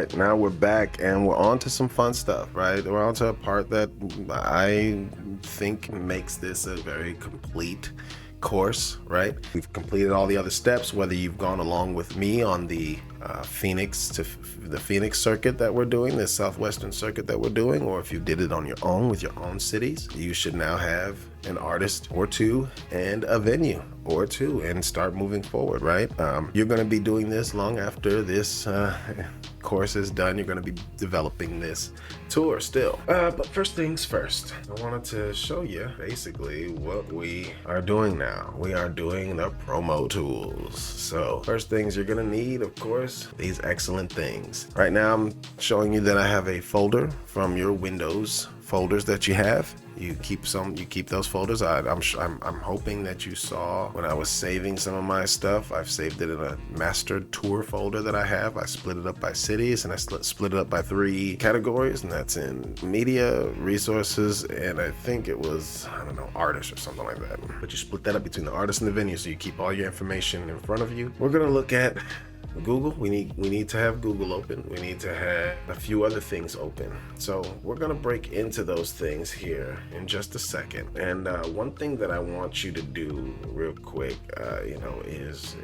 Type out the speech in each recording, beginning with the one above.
right, now we're back and we're on to some fun stuff, right? We're on to a part that I think makes this a very complete course, right? We've completed all the other steps, whether you've gone along with me on the the Phoenix circuit that we're doing, the Southwestern circuit that we're doing, or if you did it on your own with your own cities. You should now have an artist or two and a venue or two and start moving forward, right? You're going to be doing this long after this course is done. You're going to be developing this tour still. But first things first, I wanted to show you basically what we are doing now. We are doing the promo tools. So first things you're going to need, of course, these excellent things. Right now I'm showing you that I have a folder from your Windows folders that you have. You keep those folders. I'm hoping that you saw when I was saving some of my stuff. I've saved it in a master tour folder that I have. I split it up by cities and I split it up by 3 categories, and that's in media, resources, and I think it was, I don't know, artists or something like that. But you split that up between the artist and the venue, so you keep all your information in front of you. We're gonna look at Google. We need to have Google open. We need to have a few other things open. So we're gonna break into those things here in just a second. And one thing that I want you to do real quick, is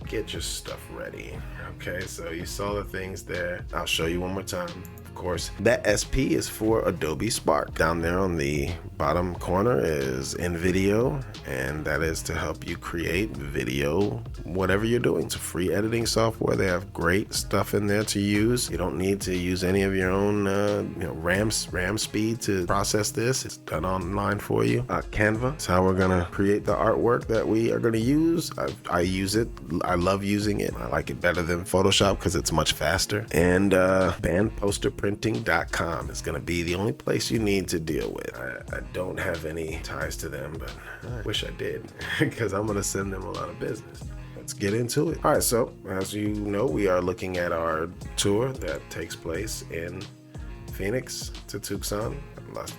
get your stuff ready. Okay, so you saw the things there. I'll show you one more time. Of course, that SP is for Adobe Spark. Down there on the bottom corner is InVideo, and that is to help you create video, whatever you're doing. It's a free editing software. They have great stuff in there to use. You don't need to use any of your own RAM speed to process this. It's done online for you. Canva is how we're gonna create the artwork that we are gonna use. I use it. I love using it. I like it better than Photoshop because it's much faster. And bandposterprinting.com is gonna be the only place you need to deal with. I don't have any ties to them, but I wish I did because I'm gonna send them a lot of business. Let's get into it. All right, so as you know, we are looking at our tour that takes place in Phoenix to Tucson,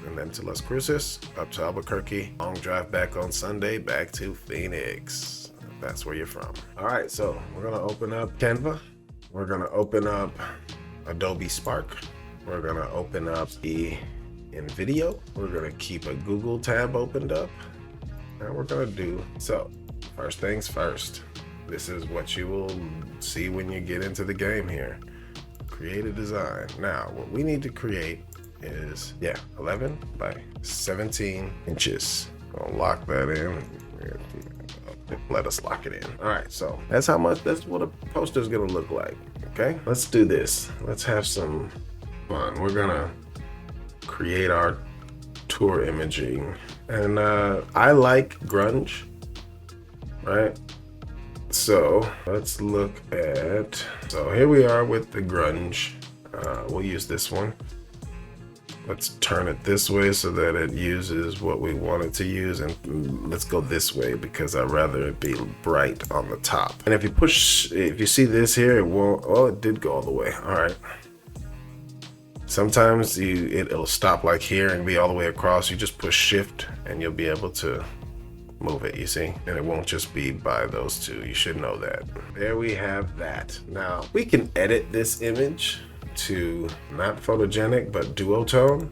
and then to Las Cruces, up to Albuquerque, long drive back on Sunday, back to Phoenix. That's where you're from. All right, so we're gonna open up Canva. We're gonna open up Adobe Spark. We're gonna open up the InVideo. We're gonna keep a Google tab opened up, and we're gonna do, so first things first. This is what you will see when you get into the game here. Create a design. Now, what we need to create is, 11 by 17 inches. I'll lock that in. Let us lock it in. All right, so that's what a poster is gonna look like, okay? Let's do this. Let's have some fun. We're gonna create our tour imaging. And I like grunge, right? So let's look at, so here we are with the grunge. We'll use this one. Let's turn it this way so that it uses what we want it to use, and let's go this way because I'd rather it be bright on the top. And if you see this here, it won't, oh, it did go all the way. All right. Sometimes it'll stop like here and be all the way across. You just push shift and you'll be able to move it, you see? And it won't just be by those two. You should know that. There we have that. Now, we can edit this image to not photogenic, but duotone.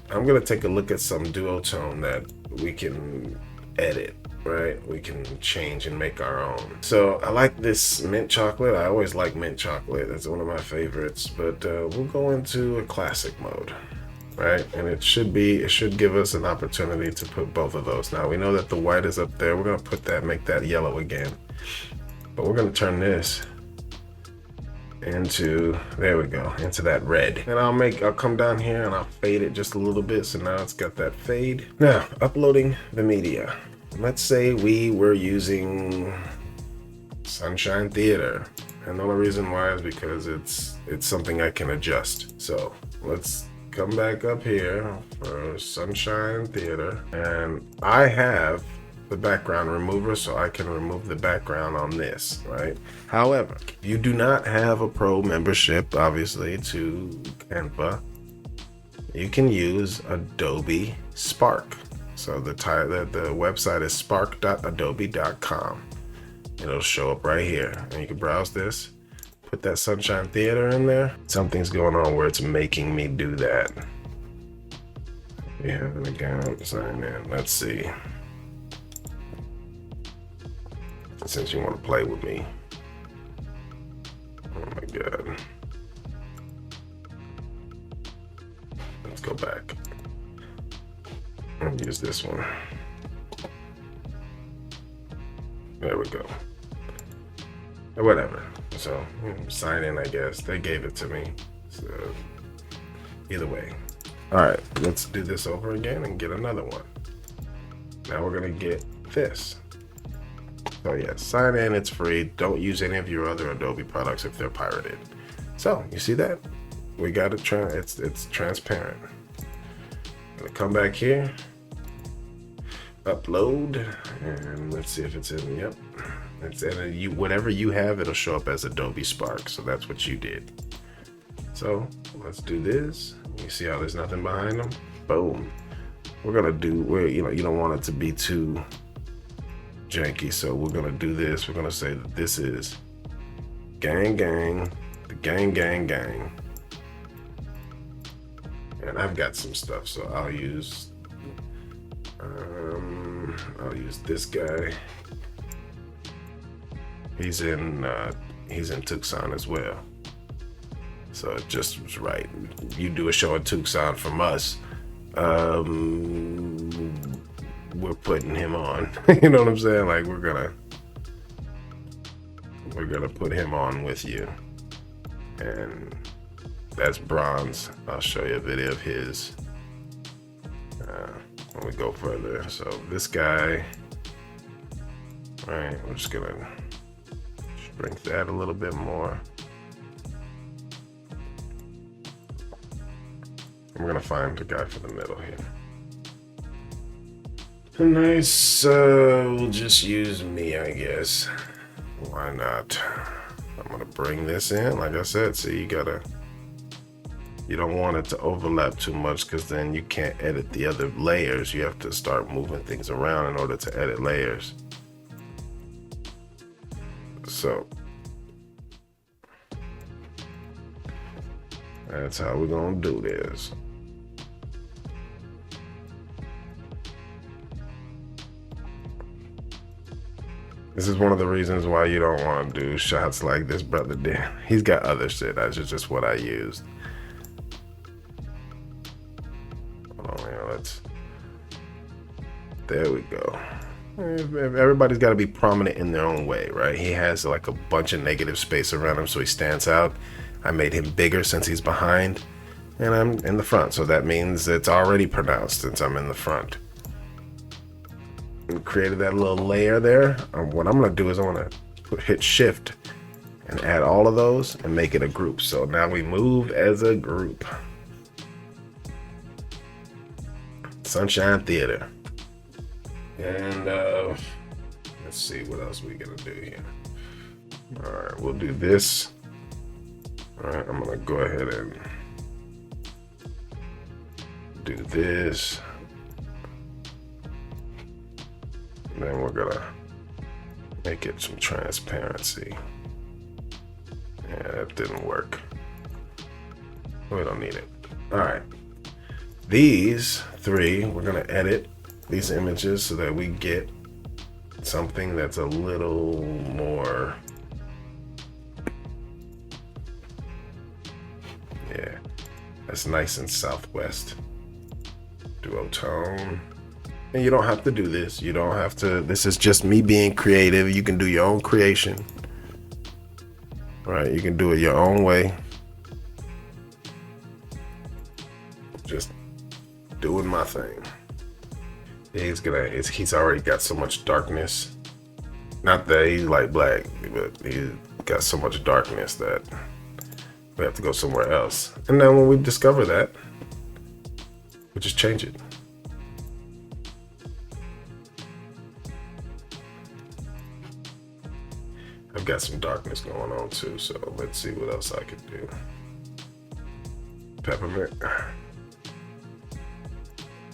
I'm gonna take a look at some duotone that we can edit, right? We can change and make our own. So I like this mint chocolate. I always like mint chocolate. It's one of my favorites, but we'll go into a classic mode, right? And it should give us an opportunity to put both of those. Now we know that the white is up there. We're gonna put that, make that yellow again. But we're gonna turn this into, there we go, into that red. And I'll come down here and I'll fade it just a little bit. So now it's got that fade. Now, uploading the media. Let's say we were using Sunshine Theater. And the only reason why is because it's something I can adjust. So let's come back up here for Sunshine Theater. And I have the background remover, so I can remove the background on this, right? However, you do not have a pro membership, obviously, to Canva. You can use Adobe Spark. So the website is spark.adobe.com. It'll show up right here, and you can browse this, put that Sunshine Theater in there. Something's going on where it's making me do that. Yeah, an account, sign in. Let's see. Since you want to play with me. Oh my God. Let's go back and use this one. There we go. Whatever. So sign in, I guess. They gave it to me. So either way. All right, let's do this over again and get another one. Now we're gonna get this. So yeah, sign in, it's free. Don't use any of your other Adobe products if they're pirated. So you see that? We got it, it's transparent. Gonna come back here, upload, and let's see if it's in, yep. It's in, whatever you have, it'll show up as Adobe Spark. So that's what you did. So let's do this. You see how there's nothing behind them? Boom. We're gonna do where, you don't want it to be too janky, so we're gonna do this. We're gonna say that this is gang, the gang. And I've got some stuff, so I'll use this guy. He's in Tucson as well. So it just was right. You do a show in Tucson from us. We're putting him on. You know what I'm saying? Like we're gonna put him on with you. And that's Bronze. I'll show you a video of his when we go further. So this guy, all right, we're just gonna shrink that a little bit more. We're gonna find the guy for the middle here. Nice, we'll just use me, I guess. Why not? I'm gonna bring this in, like I said, see, you don't want it to overlap too much because then you can't edit the other layers. You have to start moving things around in order to edit layers. So, that's how we're gonna do this. This is one of the reasons why you don't want to do shots like this brother did. He's got other shit. That's just what I used. Hold on, there we go. Everybody's got to be prominent in their own way, right? He has like a bunch of negative space around him, so he stands out. I made him bigger since he's behind, and I'm in the front, so that means it's already pronounced since I'm in the front. And created that little layer there. What I'm gonna do is I want to hit Shift and add all of those and make it a group. So now we move as a group. Sunshine Theater. And let's see what else we're gonna do here. All right, we'll do this. All right, I'm gonna go ahead and do this. And then we're gonna make it some transparency. Yeah, that didn't work. We don't need it. All right. These three, we're gonna edit these images so that we get something that's a little more, yeah, that's nice and Southwest. Duotone. And you don't have to do this. You don't have to. This is just me being creative. You can do your own creation. Right? You can do it your own way. Just doing my thing. He's already got so much darkness. Not that he's like black, but he's got so much darkness that we have to go somewhere else. And then when we discover that, we just change it. I've got some darkness going on too, so let's see what else I could do. Peppermint.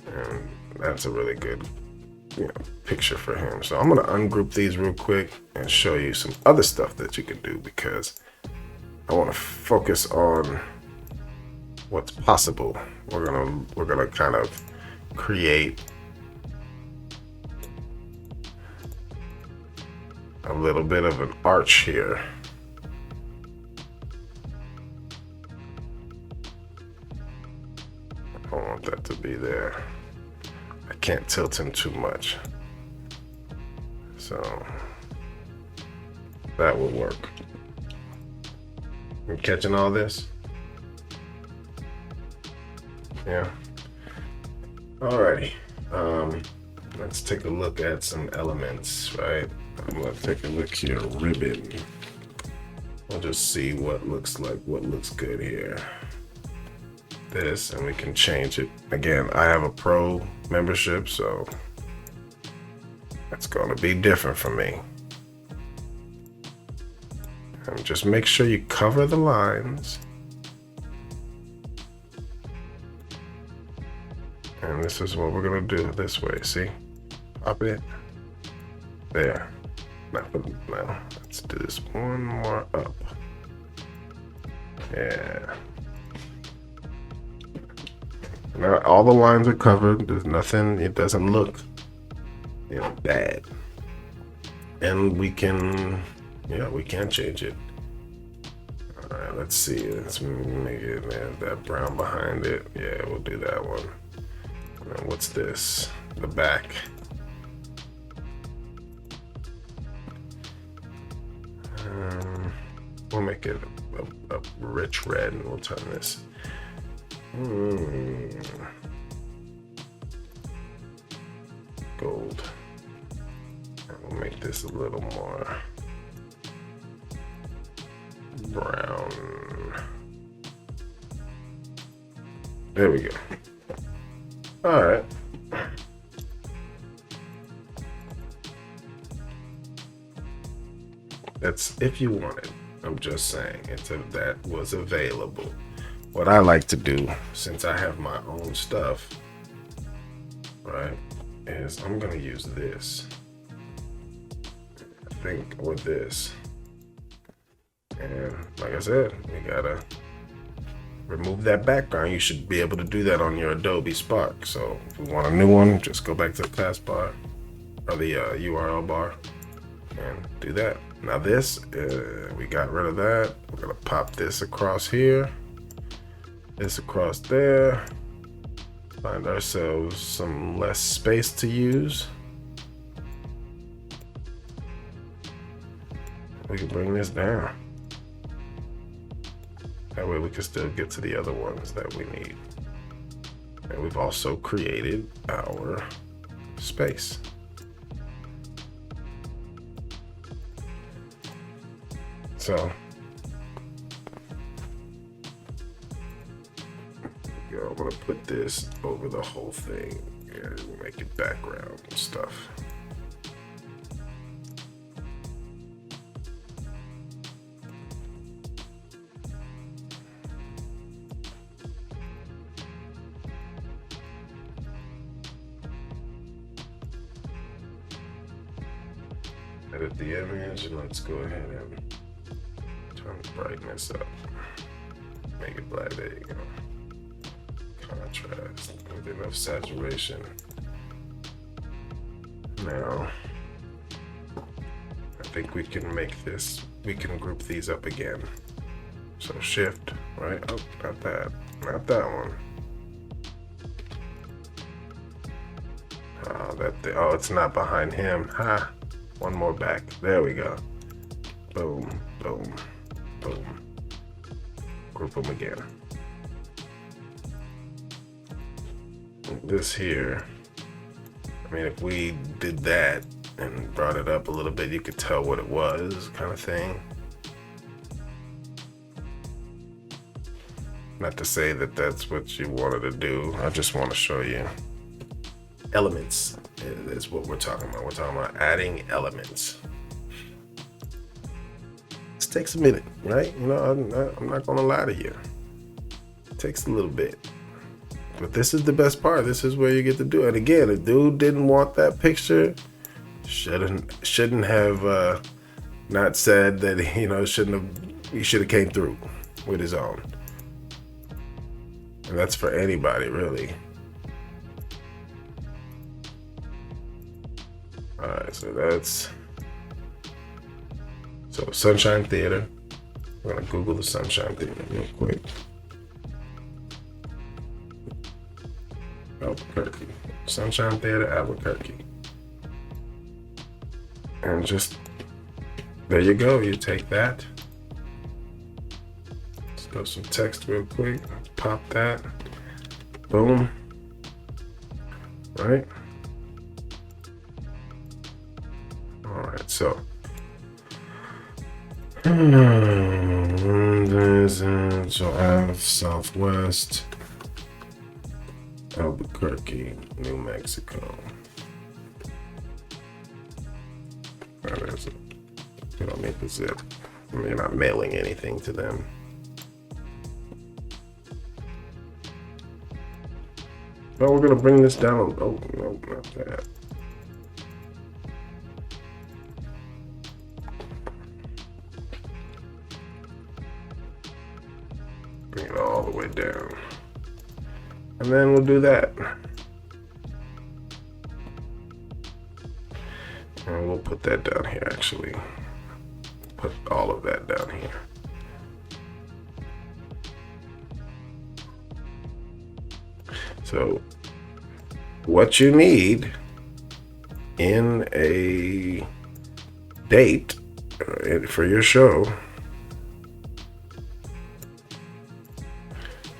And that's a really good, picture for him. So I'm gonna ungroup these real quick and show you some other stuff that you can do, because I want to focus on what's possible. We're gonna kind of create a little bit of an arch here. I don't want that to be there. I can't tilt him too much. So that will work. You catching all this? Yeah. Alrighty. Let's take a look at some elements, right? I'm gonna take a look here. Ribbon. We'll just see what looks good here. This, and we can change it. Again, I have a pro membership, so that's gonna be different for me. And just make sure you cover the lines. And this is what we're gonna do this way, see? Pop it. There. Now, let's do this one more up. Yeah. Now all the lines are covered. There's nothing, it doesn't look, bad. And we can change it. All right, let's see. Let's make it that brown behind it. Yeah, we'll do that one. And what's this? The back. We'll make it a rich red, and we'll turn this. Gold. And we'll make this a little more brown. There we go. All right. That's if you want it. I'm just saying, if that was available. What I like to do, since I have my own stuff, right, is I'm gonna use this. I think with this. And like I said, we gotta remove that background. You should be able to do that on your Adobe Spark. So if you want a new one, just go back to the taskbar or the URL bar and do that. Now this, we got rid of that. We're gonna pop this across here, this across there. Find ourselves some less space to use. We can bring this down. That way we can still get to the other ones that we need. And we've also created our space. So, I'm gonna put this over the whole thing and make it background and stuff. Edit the image and let's go ahead and turn the brightness up. Make it black, there you go. Contrast with enough saturation. Now, I think we can make this, we can group these up again. So shift, right? Oh, not that one. Oh, it's not behind him. Ha! One more back. There we go. Boom, boom, boom. Group them again. This here, I mean, if we did that and brought it up a little bit, you could tell what it was, kind of thing. Not to say that that's what you wanted to do. I just want to show you elements is what we're talking about. We're talking about adding elements. This takes a minute, right? You know, I'm not gonna lie to you. It takes a little bit. But this is the best part. This is where you get to do it. Again, if dude didn't want that picture, shouldn't have not said that, shouldn't have he should have came through with his own. And that's for anybody, really. All right, so that's Sunshine Theater. We're gonna Google the Sunshine Theater real quick. Albuquerque, Sunshine Theater, Albuquerque, and just there you go. You take that. Let's go some text real quick. Let's pop that. Boom. Right. All right. So. So I have Southwest Albuquerque, New Mexico. That is it. You don't need the zip. I mean, you're not mailing anything to them. Oh, we're gonna bring this down. Oh, no, not that. Bring it all the way down. And then we'll do that. And we'll put that down here, actually. Put all of that down here. So, what you need in a date for your show.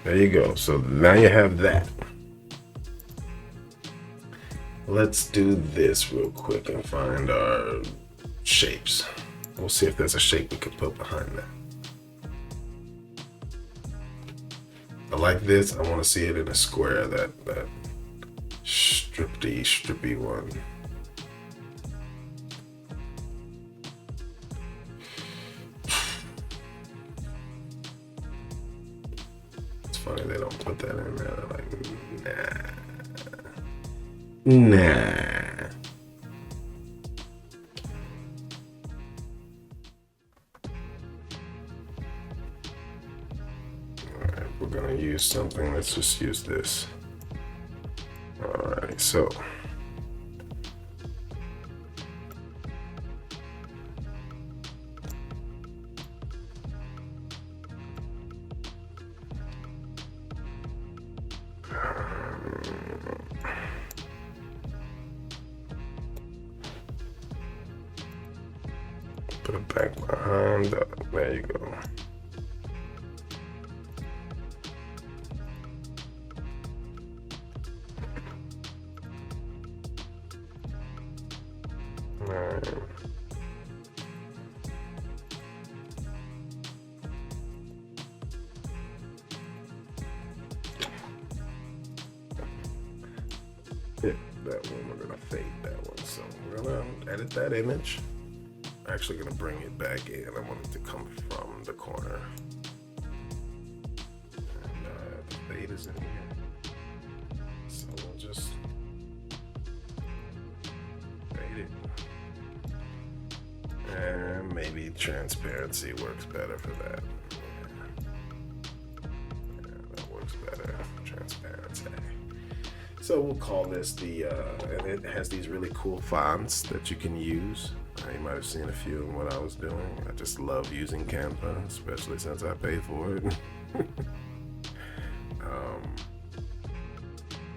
There you go. So now you have that. Let's do this real quick and find our shapes. We'll see if there's a shape we could put behind that. I like this. I want to see it in a square, that strippy one. It's funny they don't put that in there. They're like, nah. Alright, we're gonna use something. Let's just use this. Alright, so put it back behind. There you go. Yeah, that one, we're gonna fade that one. So we're gonna edit that image. Actually gonna bring it back in. I want it to come from the corner. And the fade is in here. So we'll just fade it. And maybe transparency works better for that. Yeah, that works better. Transparency. So we'll call this the, and it has these really cool fonts that you can use. You might have seen a few in what I was doing. I just love using Canva, especially since I pay for it.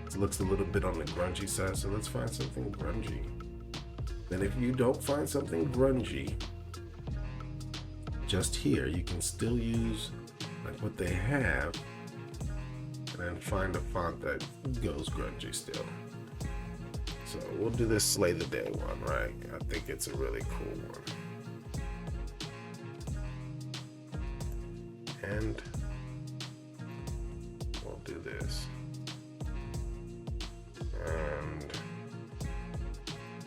It looks a little bit on the grungy side, so let's find something grungy. Then if you don't find something grungy, just here, you can still use like what they have and then find a font that goes grungy still. So we'll do this Slay the Day one, right? I think it's a really cool one. And we'll do this. And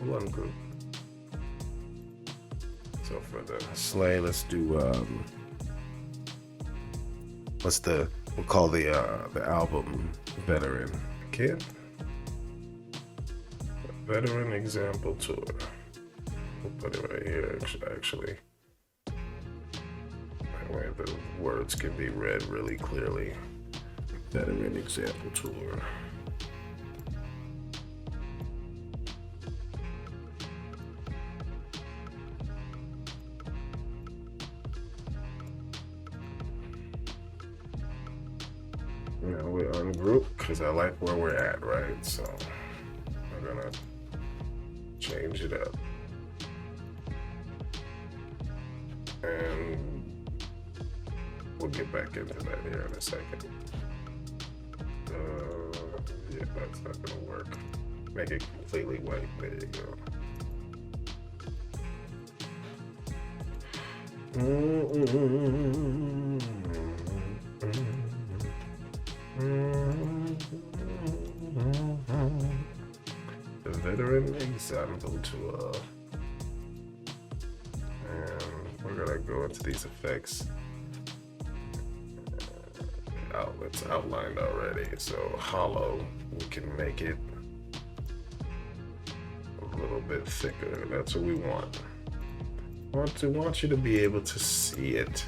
we'll ungroup. So for the Slay, let's do we'll call the album Veteran. Kid. Veteran Example Tour. We'll put it right here, actually. Right, where the words can be read really clearly. Veteran example tour. Now we ungroup because I like where we're at, right? So I'm gonna change it up. And we'll get back into that here in a second. Yeah, that's not gonna work. Make it completely white. There you go. The veteran example tour. And we're gonna go into these effects. Outlets outlined already, so hollow, we can make it a little bit thicker. That's what we want. Want you to be able to see it.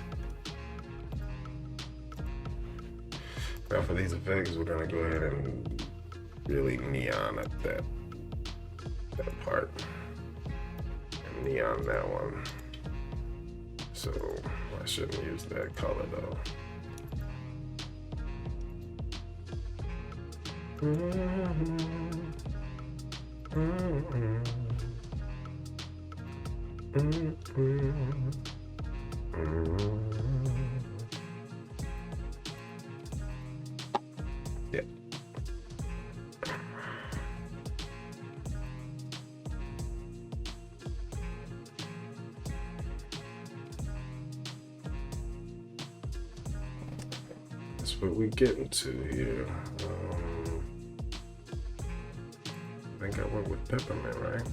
Now for these effects, we're gonna go ahead and really neon at that part, and neon that one. So I shouldn't use that color though. Yeah. That's what we get into here. I think I went with peppermint, right?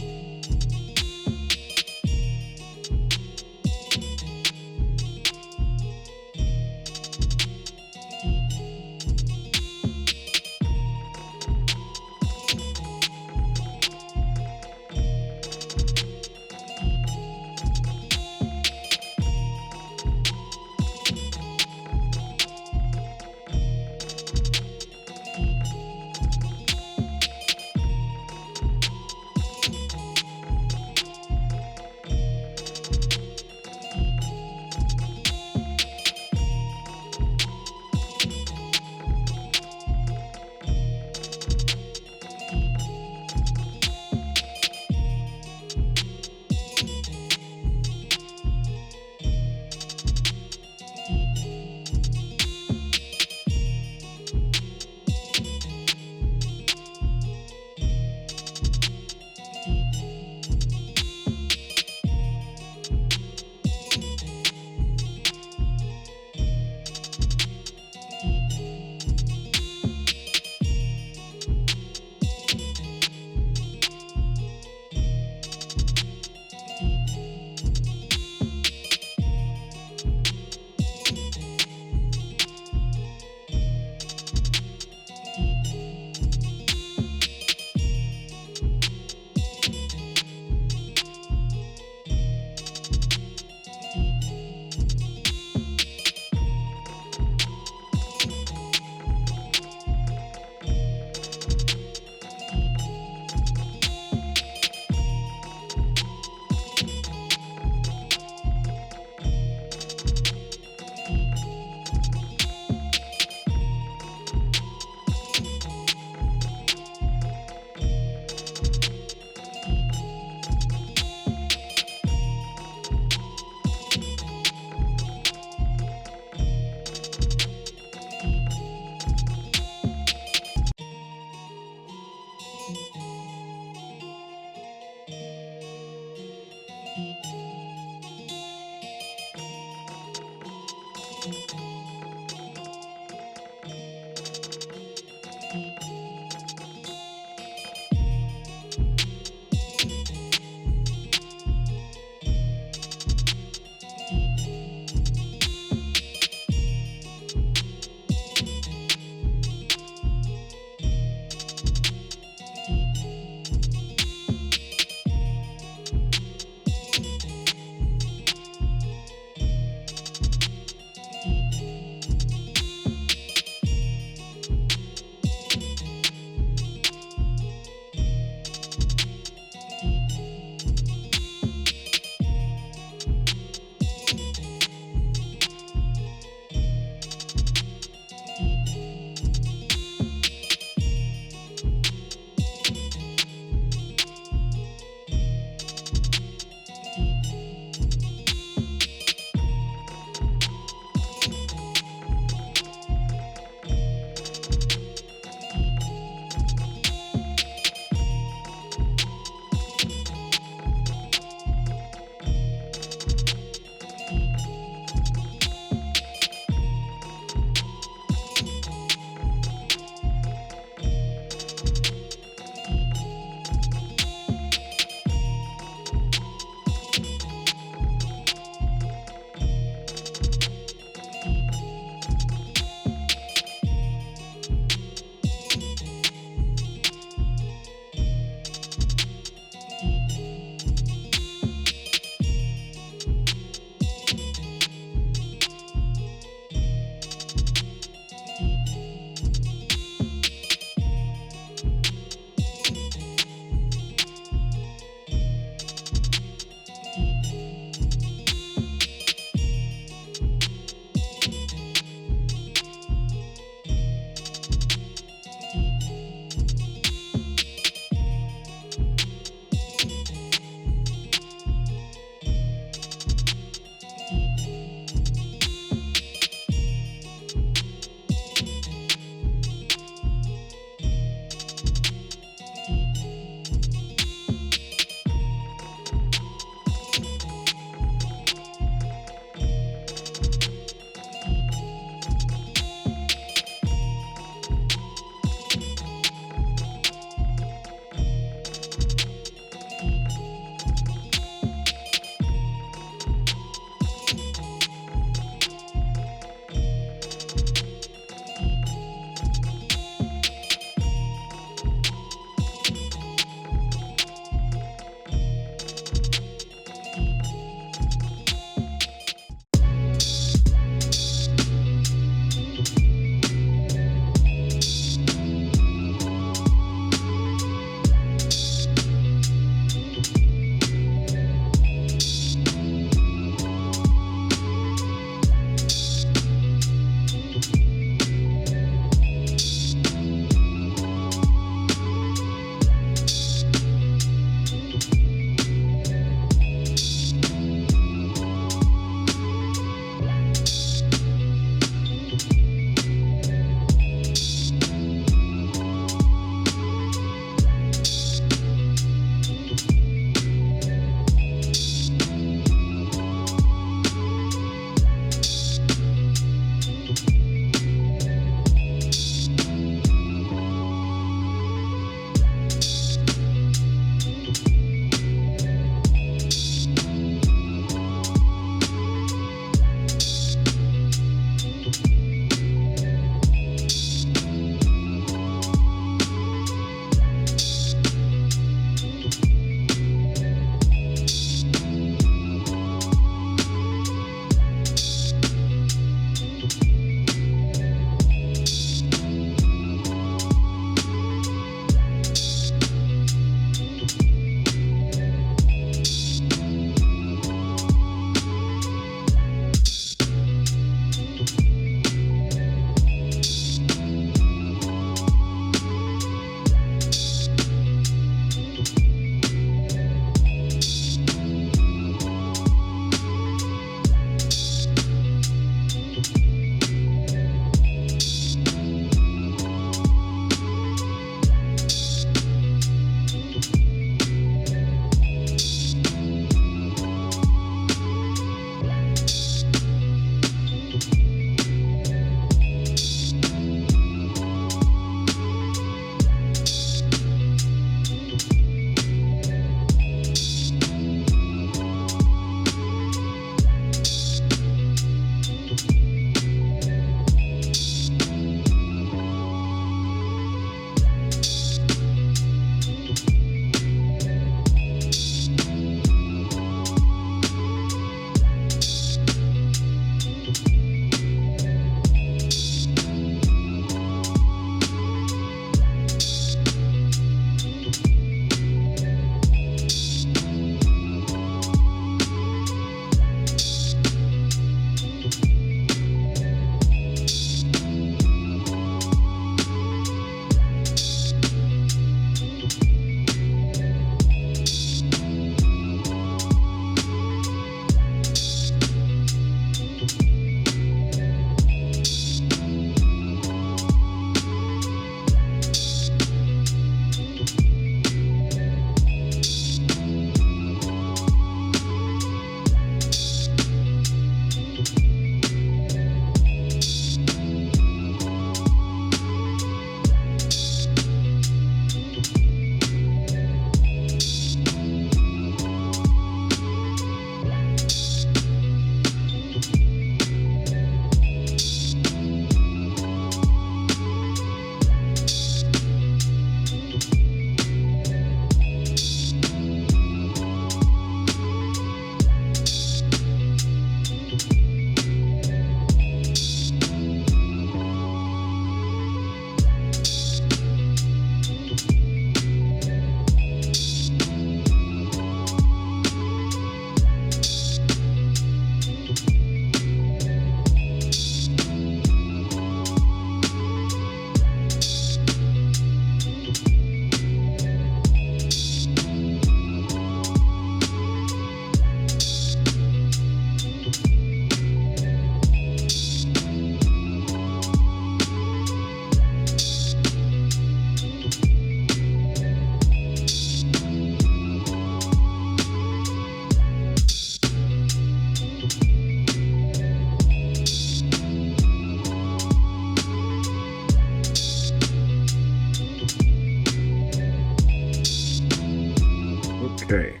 Okay,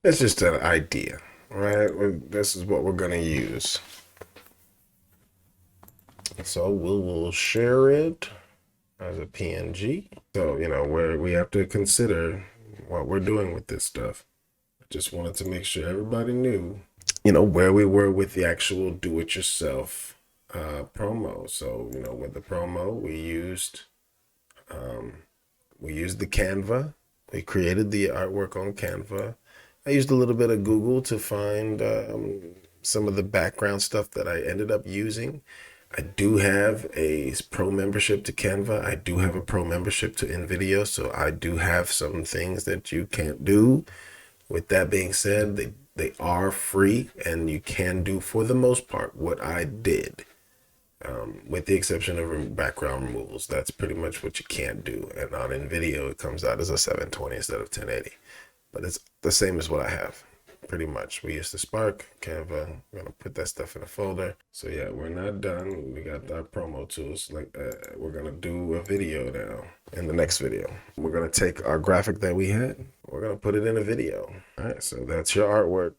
it's just an idea, right? This is what we're gonna use. So we'll share it as a PNG. So, you know, where we have to consider what we're doing with this stuff. I just wanted to make sure everybody knew, you know, where we were with the actual do-it-yourself promo. So, you know, with the promo, we used the Canva. We created the artwork on Canva. I used a little bit of Google to find some of the background stuff that I ended up using. I do have a pro membership to Canva. I do have a pro membership to InVideo, so I do have some things that you can't do. With that being said, they are free, and you can do, for the most part, what I did. With the exception of background removals. That's pretty much what you can't do. And on InVideo, it comes out as a 720 instead of 1080. But it's the same as what I have, pretty much. We used the Spark, Canva. I'm gonna put that stuff in a folder. So yeah, we're not done. We got our promo tools. Like we're gonna do a video now. In the next video, we're gonna take our graphic that we had. We're gonna put it in a video. All right, so that's your artwork.